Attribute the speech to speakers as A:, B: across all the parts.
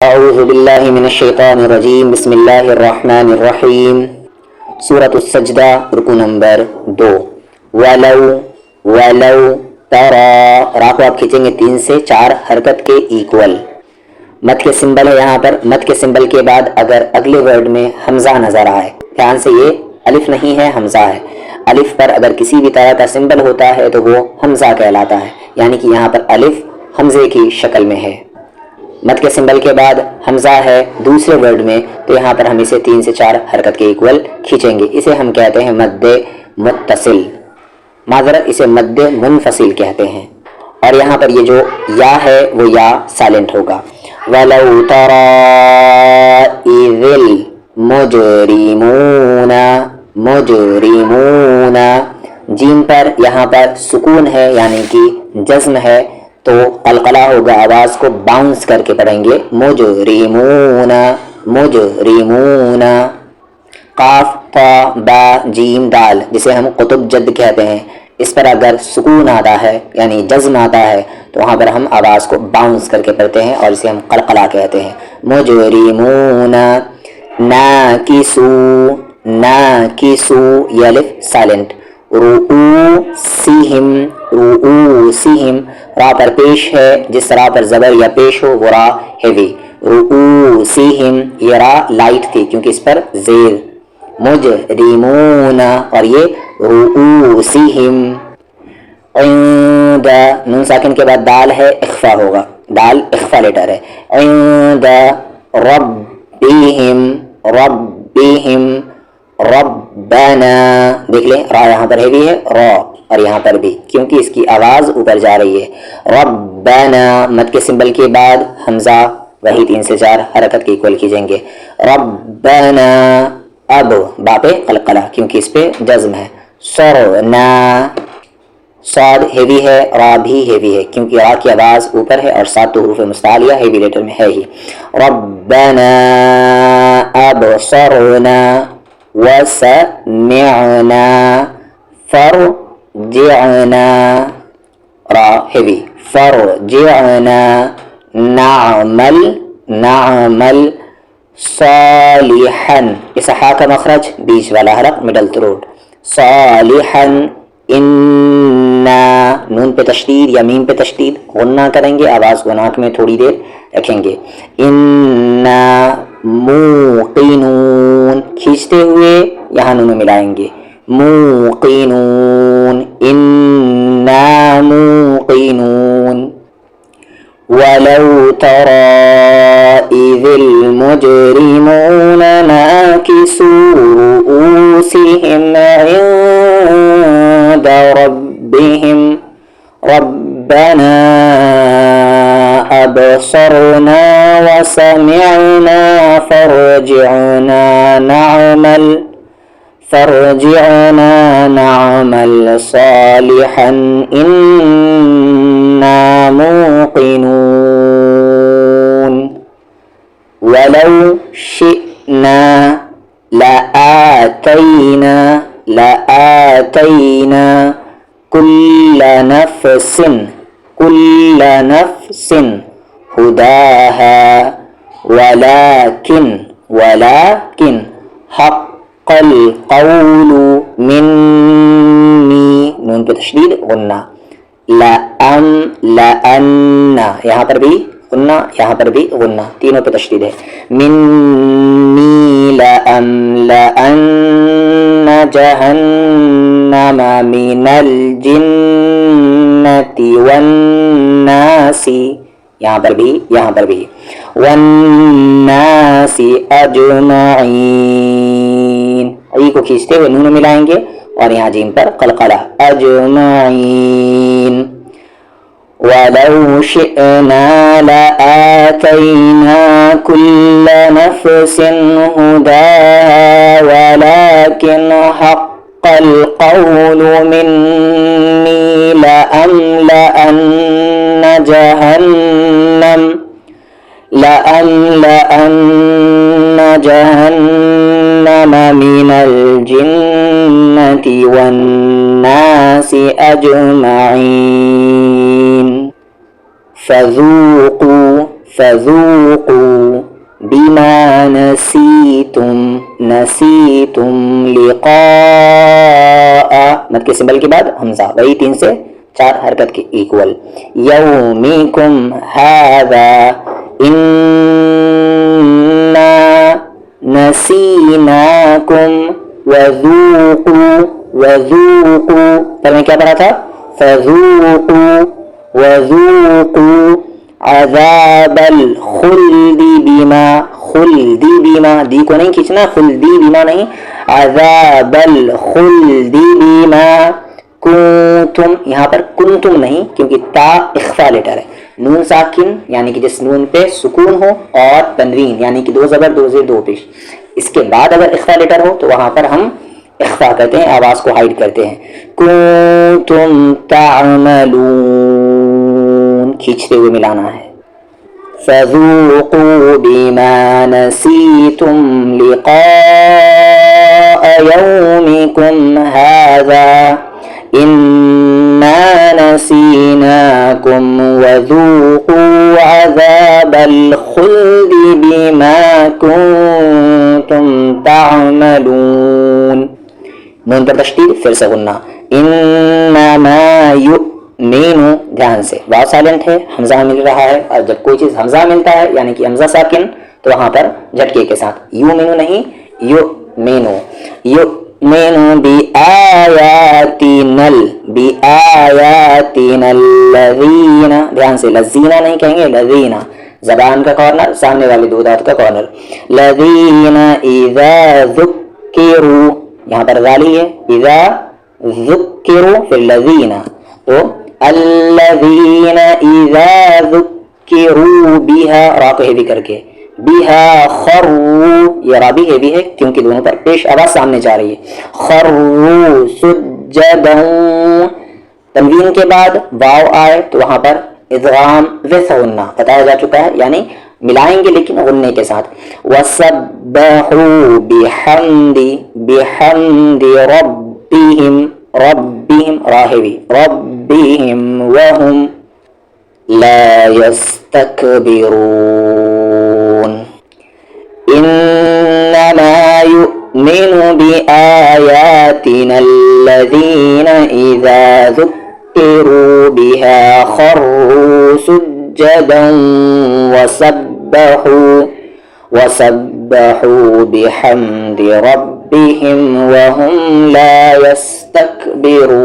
A: اعوذ باللہ من الشیطان الرجیم بسم اللہ الرحمن الرحیم سورۃ السجدہ رکو نمبر 2 ولو ترى را کو آپ کھینچیں گے 3 سے 4 حرکت کے ایکول. مد کے سمبل ہے یہاں پر. مد کے سمبل کے بعد اگر اگلے ورڈ میں حمزہ نظر آئے, دھیان سے یہ الف نہیں ہے حمزہ ہے. الف پر اگر کسی بھی طرح کا سمبل ہوتا ہے تو وہ حمزہ کہلاتا ہے, یعنی کہ یہاں پر الف حمزے کی شکل میں ہے. مد کے سمبل کے بعد حمزہ ہے دوسرے ورڈ میں, تو یہاں پر ہم اسے 3 سے 4 حرکت کے ایکول کھینچیں گے. اسے ہم کہتے ہیں مد متصل, معذرت اسے مد منفصل کہتے ہیں. اور یہاں پر یہ جو یا ہے وہ یا سائلنٹ ہوگا. وَلَوْ تَرَى إِذِ الْمُجْرِمُونَ جیم پر یہاں پر سکون ہے یعنی کہ جزم ہے, تو قلقلہ ہوگا, آواز کو باؤنس کر کے پڑھیں گے مجرمون مجرمون. قاف تا با جیم دال جسے ہم قطب جد کہتے ہیں, اس پر اگر سکون آتا ہے یعنی جزم آتا ہے تو وہاں پر ہم آواز کو باؤنس کر کے پڑھتے ہیں اور اسے ہم قلقلہ کہتے ہیں. مجرمون ناکسو ناکسو یہ الف سائلنٹ. رؤوسہم رؤوسہم را پر پیش ہے, جس را پر زبر یا پیش ہو وہ را ہیوی. رؤوسہم یہ را لائٹ تھی کیونکہ اس پر زیر. مجرمون اور یہ رؤوسہم. عند نون ساکن کے بعد دال ہے اخفا ہوگا, دال اخفا لیٹر ہے. عند ربہم ربہم ربنا دیکھ لیں را یہاں پر ہیوی ہے را, اور یہاں پر بھی کیونکہ اس کی آواز اوپر جا رہی ہے. ربنا مد کے سمبل کے بعد حمزہ وہی 3 سے 4 حرکت کی ایکول کھینچیں گے. ربنا اب با پہ قلقلہ کیونکہ اس پہ جزم ہے. سرنا صاد ہیوی ہے, را بھی ہیوی ہے کیونکہ را کی آواز اوپر ہے اور 7 حروف مستعلیہ ہیوی لیٹر میں ہے ہی. ربنا ابصرنا وسمعنا فرجعنا را ہیوی. فرجعنا نعمل نعمل صالحا اس ہا کا مخرج بیچ والا حلق مڈل تھروٹ. صالحا انا نون پہ تشدید یا میم پہ تشدید غنہ کریں گے, آواز کو ناک میں تھوڑی دیر رکھیں گے. انا موقنون کھینچتے ہوئے یہاں نون ملائیں گے. موقنون انا موقنون. ولو ترى إذ المجرمون ناكسوا رؤوسهم عند ربهم ربنا أبصرنا وسمعنا فرجعنا نعمل صالحا إنا موقنون. ولو شئنا لآتينا كل نفس هداها ولكن حق القول مني نون پہ تشدید غنہ. لأن یہاں پر بھی غنہ یہاں پر بھی غنہ, تینوں پہ تشدید ہے. منی لأن جہنم من الجنة والناس یہاں پر بھی والناس اجمعین. ای کو کھینچتے ہوئے نون ملائیں گے اور یہاں جیم پر قلقلہ اجمعین. ولو شئنا لآتينا كل نفس هداها ولكن حق القول مني لأملأن جهنم من الجنة والناس أجمعين. فذوقوا بما نسیتم لقاء مد کے سمبل کے بعد حمزہ وہی 3 سے 4 حرکت کے ایکول یومکم ھذا انا نسیناکم وذوقوا پر میں کیا پڑھا تھا وذوقوا عذاب الخلد بما دی کو نہیں کھینچنا خلدی بما نہیں عذاب الخلد بما کنتم یہاں پر کنتم نہیں کیونکہ تا اخفا لیٹر ہے نون ساکن یعنی کہ جس نون پہ سکون ہو اور تنوین یعنی کہ 2 زبر 2 زیر 2 پیش اس کے بعد اگر اخفا لیٹر ہو تو وہاں پر ہم اخفا کرتے ہیں آواز کو ہائڈ کرتے ہیں کنتم تعملون کھینچتے ہوئے ملانا ہے فذوقوا بما نسیتم لقاء یومکم ھذا انا نسیناکم وذوقوا عذاب الخلد بما کنتم تعملون نون پر تشدید پھر سے غنہ انما یؤمن دھیان سے واو سائلنٹ ہے حمزہ مل رہا ہے اور جب کوئی چیز حمزہ ملتا ہے یعنی کہ حمزہ ساکن تو وہاں پر جھٹکے کے ساتھ یؤمن نہیں یؤمن بآیاتنا الذین دھیان سے لذینہ نہیں کہیں گے لذینہ زبان کا کارنر سامنے والی 2 دانت کا کارنر لذین اذا ذکروا یہاں پر غالی ہے اذا ذکروا پھر لذین تو الذین اذا ذکروا بها را کو ہیوی کر کے بها خروا یہ را بھی ہیوی ہے کیونکہ دونوں پر پیش آواز سامنے جا رہی ہے خروا سجدا تنوین کے بعد واو آئے تو وہاں پر ادغام وثغنہ بتایا جا چکا ہے یعنی ملائیں گے لیکن غننے کے ساتھ وَسَبَّحُوا بِحَمْدِ رَبِّهِمْ راہوی رَبِّهِمْ وَهُمْ لَا يَسْتَكْبِرُونَ إِنَّمَا يُؤْمِنُ بِآيَاتِنَا الَّذِينَ إِذَا ذُكِّرُوا بِهَا خَرُّوا سُجَّدًا وسبحوا بحمد ربهم وهم لا يستكبرون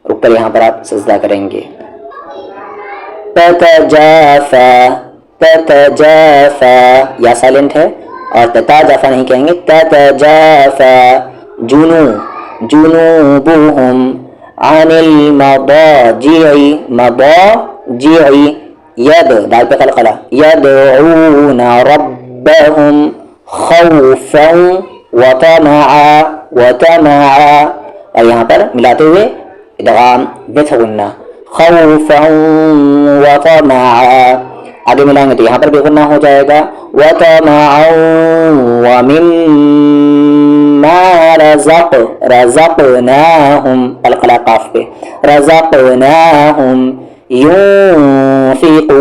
A: رک کر یہاں پر آپ سجدہ کریں گے تتجافى یا سائلنٹ ہے اور تتجافى نہیں کہیں گے تتجافى جنوبهم عن المضاجع ید دال پہ قلقلہ یدعون ربهم خوفا وطمعا اور یہاں پر ملاتے ہوئے ادغام بثغنہ خوفا وطمعا آگے ملائیں گے تو یہاں پر بھی غنہ ہو جائے گا وطمعا ومما رزقناهم قلقلہ قاف پہ رزقناهم ينفقون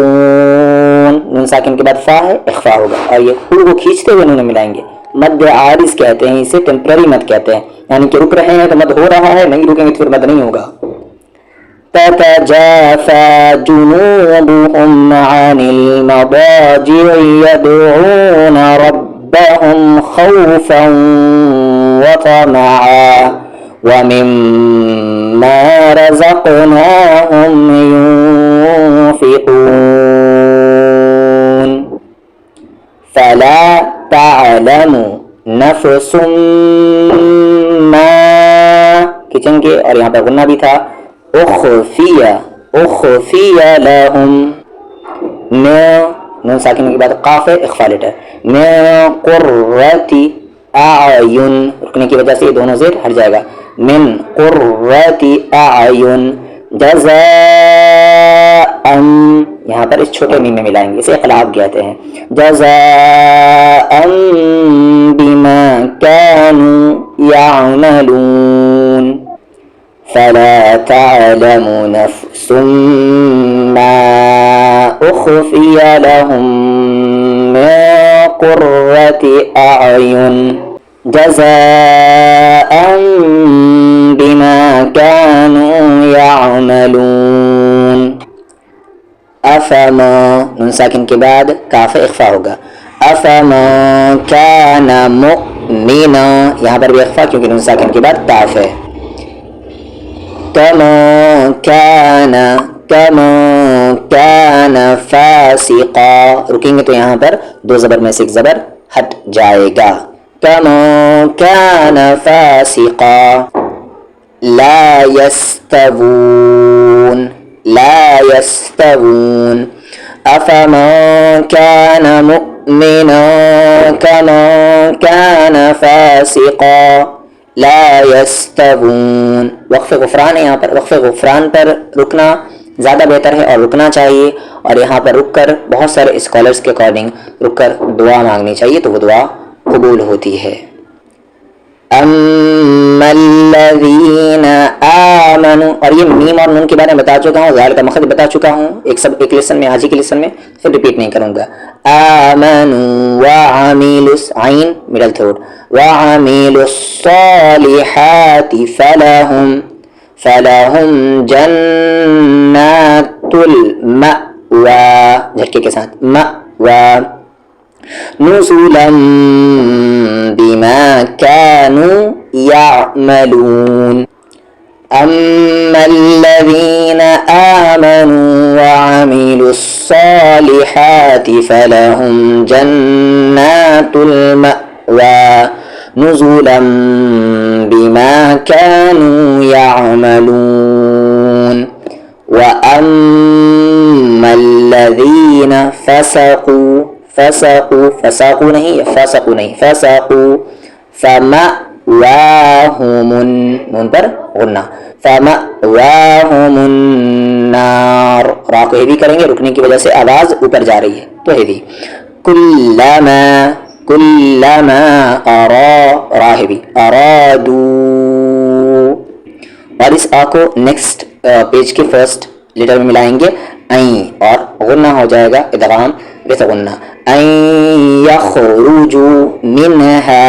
A: نون ساکن کے بعد فا ہے اخفا ہوگا اور یہ خود کو کھینچتے ہوئے نون ملائیں گے مد عارض کہتے ہیں اسے ٹیمپرری مد کہتے ہیں یعنی کہ رک رہے ہیں تو مد ہو رہا ہے نہیں رکیں گے تو پھر مد نہیں ہوگا تتجافى جنوبهم عن المضاجع يدعون ربهم خوفا وطمعا ومما رزقناهم ينفقون فلا تعلم نفس ما کچن کے اور یہاں پر غنہ بھی تھا اخفی لهم نون ساکن کے بعد قاف ہے اخفا لیٹر من قرۃ اعین رکنے کی وجہ سے یہ دونوں زیر ہٹ جائے گا من قرۃ اعین جزاء یہاں پر اس چھوٹے میم میں ملائیں گے اسے اقلاب کہتے ہیں جزاء بما كانوا يعملون فلا تعلم نفس ما أخفي لهم قرة أعين جزاء بما كانوا يعملون. افما نون ساکن کے بعد کاف اخفا ہوگا. افما کان مؤمنا، یہاں پر بھی اخفا کیونکہ نون ساکن کے بعد کاف ہے. کما کان فاسقا، رکیں گے تو یہاں پر دو زبر میں سے ایک زبر ہٹ جائے گا. کما کان فاسقا. لا يستوون افمن كان مؤمنا كمن كان فاسقا لا يستوون. وقف غفران ہے یہاں پر. وقف غفران پر رکنا زیادہ بہتر ہے اور رکنا چاہیے، اور یہاں پر رک کر بہت سارے اسکالرز کے اکارڈنگ رک کر دعا مانگنی چاہیے تو وہ دعا قبول ہوتی ہے. اما الذین آمنوا، اور یہ میم اور نون کے بارے میں بتا چکا ہوں، ذال کا مخرج بتا چکا ہوں ایک لیسن میں، آج ہی کے لیسن میں، پھر ریپیٹ نہیں کروں گا. آمنوا وعملوا، عین مڈل تھروٹ، وعملوا الصالحات فلہم جنات المأوى، جھٹکے کے ساتھ، مأوى نزلا بما كانوا يعملون. أما الذين آمنوا وعملوا الصالحات فلهم جنات المأوى نزلا بما كانوا يعملون. وأما الذين فسقوا فمأواهم نون پر غنہ، فمأواهم النار. را کو ہیوی کریں گے، رکنے کی وجہ سے آواز اوپر جا رہی ہے تو ہیوی. کلما ارادو، اور اس آ کو نیکسٹ پیج کے فرسٹ لیٹر میں ملائیں گے، این، اور غنہ ہو جائے گا ادغام بس غنہ. این یخرجوا منها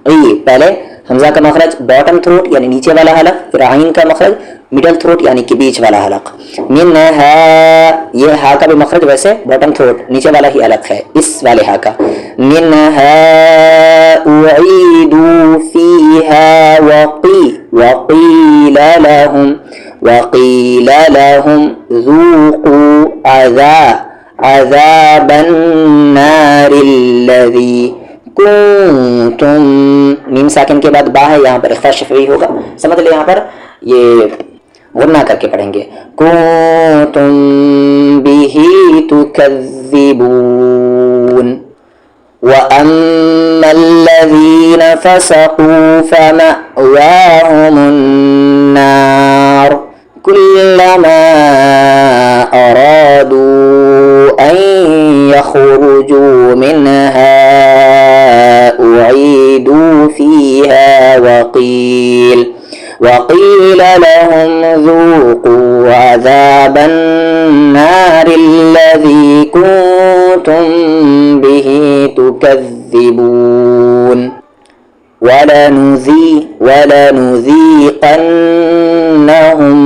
A: اعی، پہلے حمزہ کا مخرج باٹم تھروٹ یعنی نیچے والا حلق، پھر عین کا مخرج مڈل تھروٹ یعنی کہ بیچ والا حلق. منها، یہ ہا کا بھی مخرج ویسے باٹم تھروٹ نیچے والا ہی حلق ہے اس والے ہا کا. منها اعیدوا فیہا وقیل لهم ذوقوا عذاب النار الذی کنتم، میم ساکن کے بعد با ہے، یہاں پر اخفا شفوی ہوگا، سمجھ لیں یہاں پر یہ غنہ کر کے پڑھیں گے. کنتم بہ تکذبون. وَأَمَّا الَّذِينَ فَسَقُوا فَمَأْوَاهُمُ النَّارُ كُلَّمَا أَرَادُوا أَن يَخْرُجُوا مِنْهَا أُعِيدُوا فِيهَا وقيل لهم ذوقوا عذاب النار الذي كنتم به تكذبون. ولنذيقنهم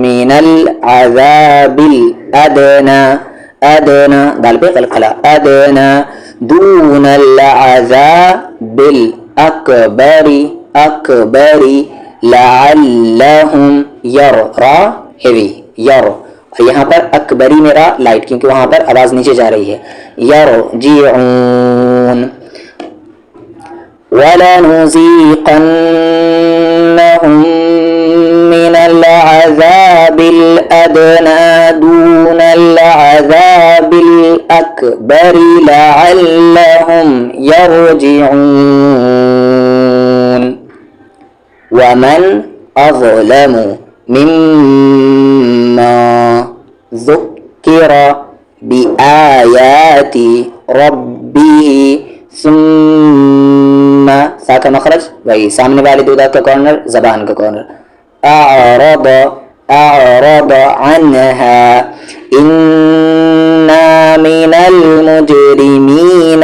A: من العذاب الأدنى، دال پہ قلقلہ، أدنى دون العذاب الأكبر لعلهم یہاں پر اکبری میں را لائٹ کیونکہ وہاں پر آواز نیچے جا رہی ہے. یرجعون. وَلَنُذِيقَنَّهُم مِّنَ الْعَذَابِ الْأَدْنَىٰ دُونَ الْعَذَابِ الْأَكْبَرِ لَعَلَّهُمْ يَرْجِعُونَ. وَمَنْ أَظْلَمُ مِمَّن ذُكِّرَ بِآيَاتِ رَبِّهِ ثُمَّ، سا کا مخرج وہی سامنے والے دو دانت کا کارنر، زبان کا کارنر، أَعْرَضَ أعرض عنها إنا من المجرمين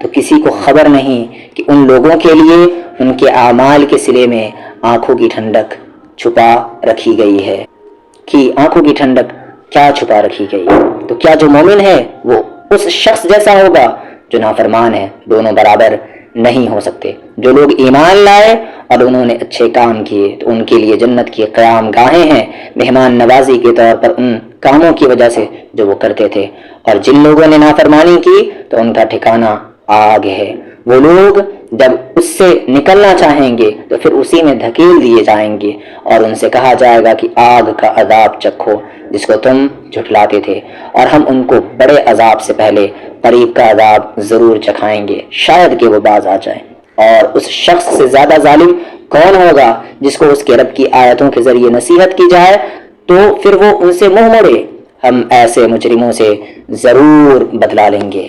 A: تو کسی کو خبر نہیں کہ ان لوگوں کے لیے ان کے اعمال کے صلے میں آنکھوں کی ٹھنڈک چھپا رکھی گئی ہے. کہ آنکھوں کی ٹھنڈک کیا چھپا رکھی گئی؟ تو کیا جو مومن ہے وہ اس شخص جیسا ہوگا جو نافرمان ہے؟ دونوں برابر نہیں ہو سکتے. جو لوگ ایمان لائے اور انہوں نے اچھے کام کیے تو ان کے لیے جنت کی قیام گاہیں ہیں، مہمان نوازی کے طور پر ان کاموں کی وجہ سے جو وہ کرتے تھے. اور جن لوگوں نے نافرمانی کی تو ان کا ٹھکانہ آگ ہے. وہ لوگ جب اس سے نکلنا چاہیں گے تو پھر اسی میں دھکیل دیے جائیں گے اور ان سے کہا جائے گا کہ آگ کا عذاب چکھو جس کو تم جھٹلاتے تھے، اور ہم ان کو بڑے عذاب سے پہلے قریب کا عذاب ضرور چکھائیں گے شاید کہ وہ باز آ جائیں. اور اس شخص سے زیادہ ظالم کون ہوگا جس کو اس کے رب کی آیتوں کے ذریعے نصیحت کی جائے تو پھر وہ ان سے منہ موڑے؟ ہم ایسے مجرموں سے ضرور بدلا لیں گے.